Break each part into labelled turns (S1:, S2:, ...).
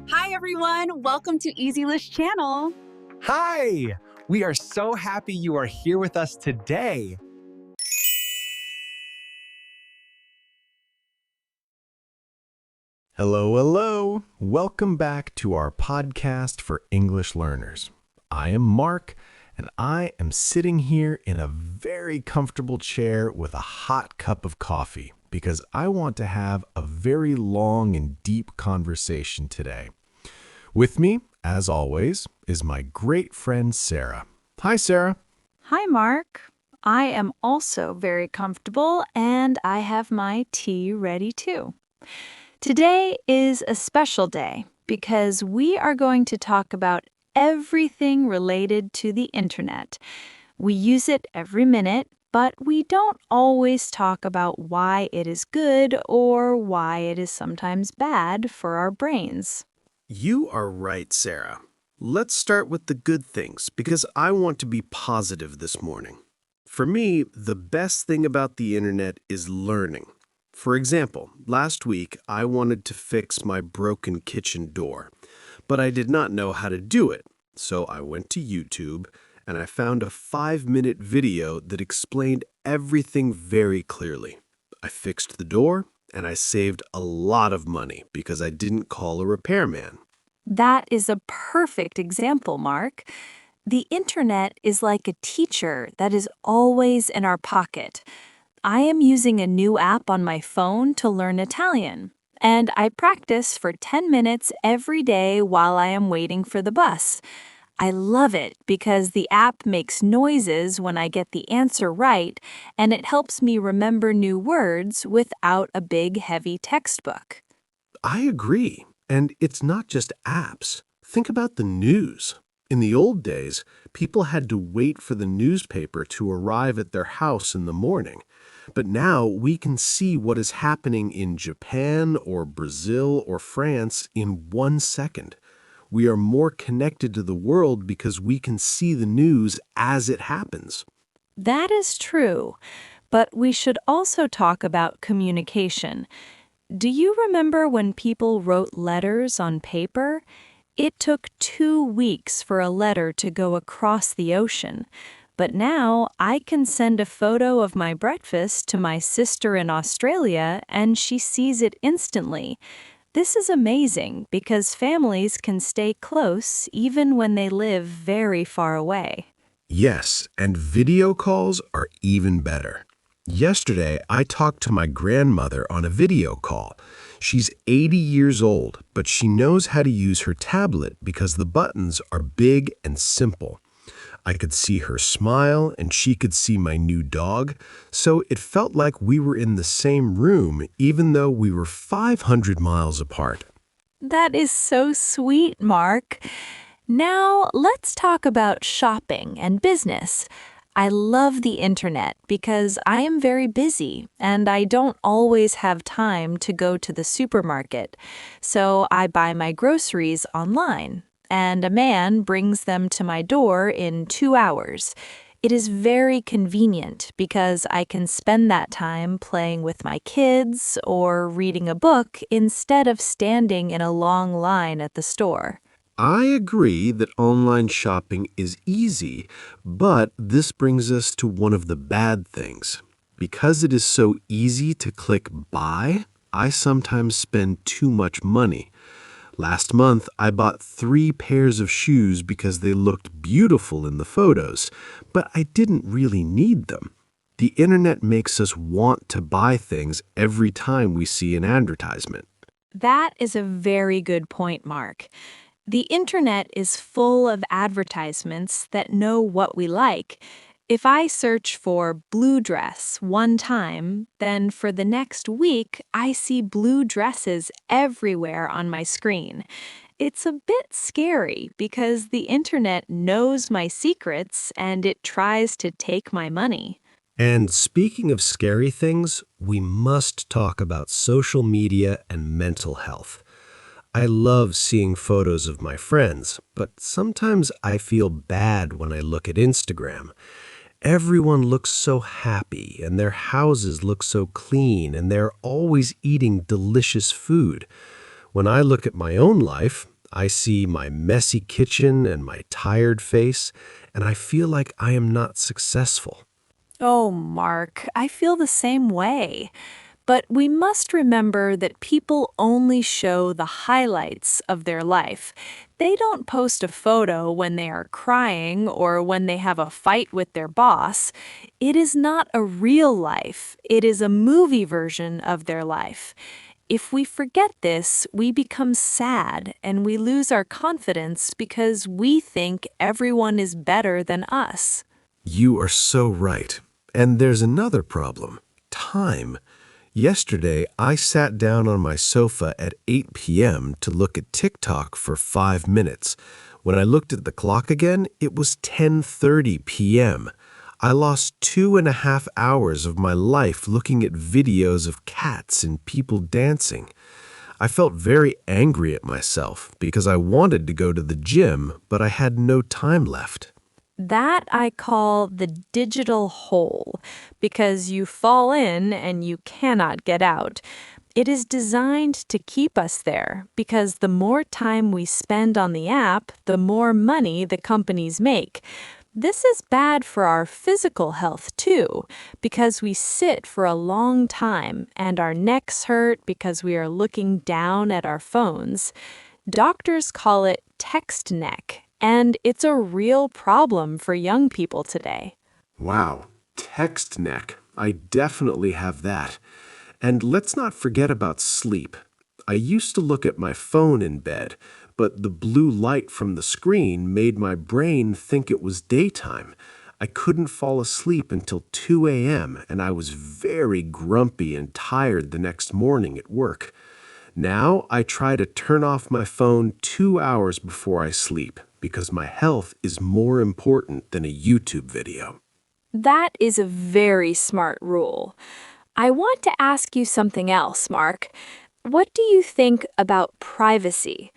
S1: Hi, everyone. Welcome to Easy List channel.
S2: Hi! We are so happy you are here with us today. Hello. Welcome back to our podcast for English learners. I am Mark, and I am sitting here in a very comfortable chair with a hot cup of coffee because I want to have a very long and deep conversation today. With me, as always, is my great friend Sarah. Hi, Sarah.
S3: Hi, Mark. I am also very comfortable and I have my tea ready too. Today is a special day because we are going to talk about everything related to the internet. We use it every minute, but we don't always talk about why it is good or why it is sometimes bad for our brains.
S4: You are right, Sarah. Let's start with the good things because I want to be positive this morning. For me, the best thing about the internet is learning. For example, last week I wanted to fix my broken kitchen door, but I did not know how to do it. So I went to YouTube and I found a 5-minute video that explained everything very clearly. I fixed the door and I saved a lot of money because I didn't call a repairman.
S3: That is a perfect example, Mark. The internet is like a teacher that is always in our pocket. I am using a new app on my phone to learn Italian, and I practice for 10 minutes every day while I am waiting for the bus. I love it because the app makes noises when I get the answer right, and it helps me remember new words without a big, heavy textbook.
S4: I agree. And it's not just apps. Think about the news. In the old days, people had to wait for the newspaper to arrive at their house in the morning. But now we can see what is happening in Japan or Brazil or France in 1 second. We are more connected to the world because we can see the news as it happens.
S3: That is true, but we should also talk about communication. Do you remember when people wrote letters on paper? It took 2 weeks for a letter to go across the ocean. But now I can send a photo of my breakfast to my sister in Australia and she sees it instantly. This is amazing because families can stay close even when they live very far away.
S4: Yes, and video calls are even better. Yesterday, I talked to my grandmother on a video call. She's 80 years old, but she knows how to use her tablet because the buttons are big and simple. I could see her smile and she could see my new dog, so it felt like we were in the same room even though we were 500 miles apart.
S3: That is so sweet, Mark. Now, let's talk about shopping and business. I love the internet because I am very busy and I don't always have time to go to the supermarket. So I buy my groceries online, and a man brings them to my door in 2 hours. It is very convenient because I can spend that time playing with my kids or reading a book instead of standing in a long line at the store.
S4: I agree that online shopping is easy, but this brings us to one of the bad things. Because it is so easy to click buy, I sometimes spend too much money. Last month, I bought 3 pairs of shoes because they looked beautiful in the photos, but I didn't really need them. The internet makes us want to buy things every time we see an advertisement.
S3: That is a very good point, Mark. The internet is full of advertisements that know what we like. If I search for blue dress one time, then for the next week, I see blue dresses everywhere on my screen. It's a bit scary because the internet knows my secrets and it tries to take my money.
S4: And speaking of scary things, we must talk about social media and mental health. I love seeing photos of my friends, but sometimes I feel bad when I look at Instagram. Everyone looks so happy, and their houses look so clean, and they're always eating delicious food. When I look at my own life, I see my messy kitchen and my tired face, and I feel like I am not successful.
S3: Oh, Mark, I feel the same way. But we must remember that people only show the highlights of their life. They don't post a photo when they are crying or when they have a fight with their boss. It is not a real life, it is a movie version of their life. If we forget this, we become sad and we lose our confidence because we think everyone is better than us.
S4: You are so right. And there's another problem. Time. Yesterday, I sat down on my sofa at 8 p.m. to look at TikTok for 5 minutes. When I looked at the clock again, it was 10:30 p.m. I lost 2.5 hours of my life looking at videos of cats and people dancing. I felt very angry at myself because I wanted to go to the gym, but I had no time left.
S3: That I call the digital hole, because you fall in and you cannot get out. It is designed to keep us there, because the more time we spend on the app, the more money the companies make. This is bad for our physical health too, because we sit for a long time and our necks hurt because we are looking down at our phones. Doctors call it text neck, and it's a real problem for young people today.
S4: Wow, text neck. I definitely have that. And let's not forget about sleep. I used to look at my phone in bed, but the blue light from the screen made my brain think it was daytime. I couldn't fall asleep until 2 a.m., and I was very grumpy and tired the next morning at work. Now I try to turn off my phone 2 hours before I sleep because my health is more important than a YouTube video.
S3: That is a very smart rule. I want to ask you something else, Mark. What do you think about privacy?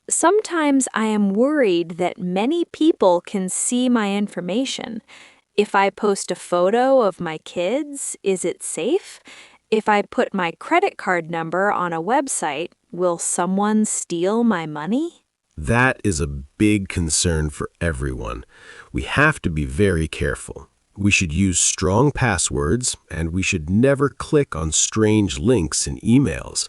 S3: Sometimes I am worried that many people can see my information. If I post a photo of my kids, is it safe? If I put my credit card number on a website, will someone steal my money?
S4: That is a big concern for everyone. We have to be very careful. We should use strong passwords, and we should never click on strange links in emails.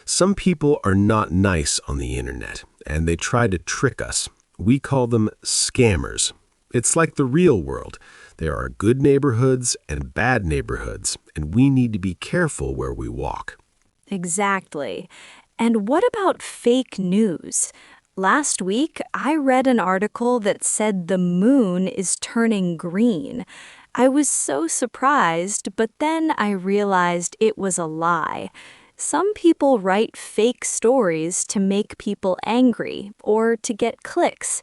S4: Some people are not nice on the internet, and they try to trick us. We call them scammers. It's like the real world. There are good neighborhoods and bad neighborhoods, and we need to be careful where we walk.
S3: Exactly. And what about fake news? Last week, I read an article that said the moon is turning green. I was so surprised, but then I realized it was a lie. Some people write fake stories to make people angry or to get clicks.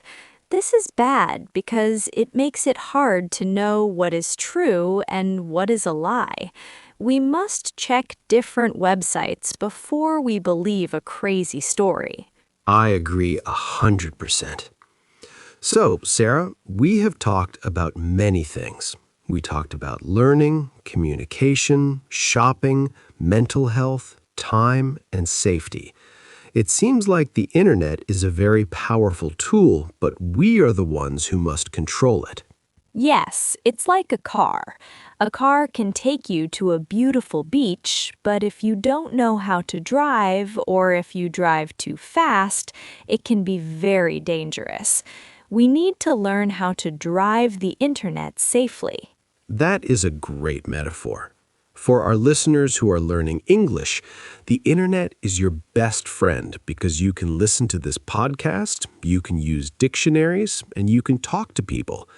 S3: This is bad because it makes it hard to know what is true and what is a lie. We must check different websites before we believe a crazy story.
S4: I agree 100%. So, Sarah, we have talked about many things. We talked about learning, communication, shopping, mental health, time, and safety. It seems like the internet is a very powerful tool, but we are the ones who must control it.
S3: Yes, it's like a car. A car can take you to a beautiful beach, but if you don't know how to drive or if you drive too fast, it can be very dangerous. We need to learn how to drive the internet safely.
S4: That is a great metaphor. For our listeners who are learning English, the internet is your best friend because you can listen to this podcast, you can use dictionaries, and you can talk to people.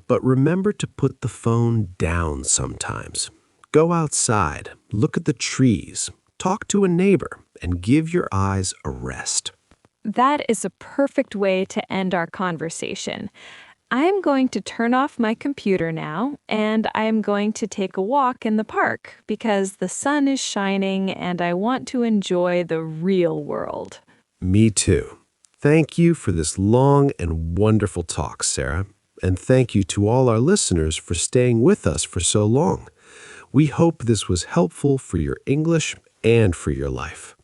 S4: But remember to put the phone down sometimes. Go outside, look at the trees, talk to a neighbor, and give your eyes a rest.
S3: That is a perfect way to end our conversation. I'm going to turn off my computer now, and I'm going to take a walk in the park because the sun is shining and I want to enjoy the real world.
S4: Me too. Thank you for this long and wonderful talk, Sarah. And thank you to all our listeners for staying with us for so long. We hope this was helpful for your English and for your life.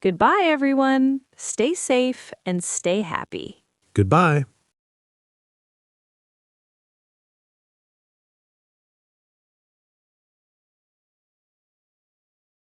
S3: Goodbye, everyone. Stay safe and stay happy.
S4: Goodbye.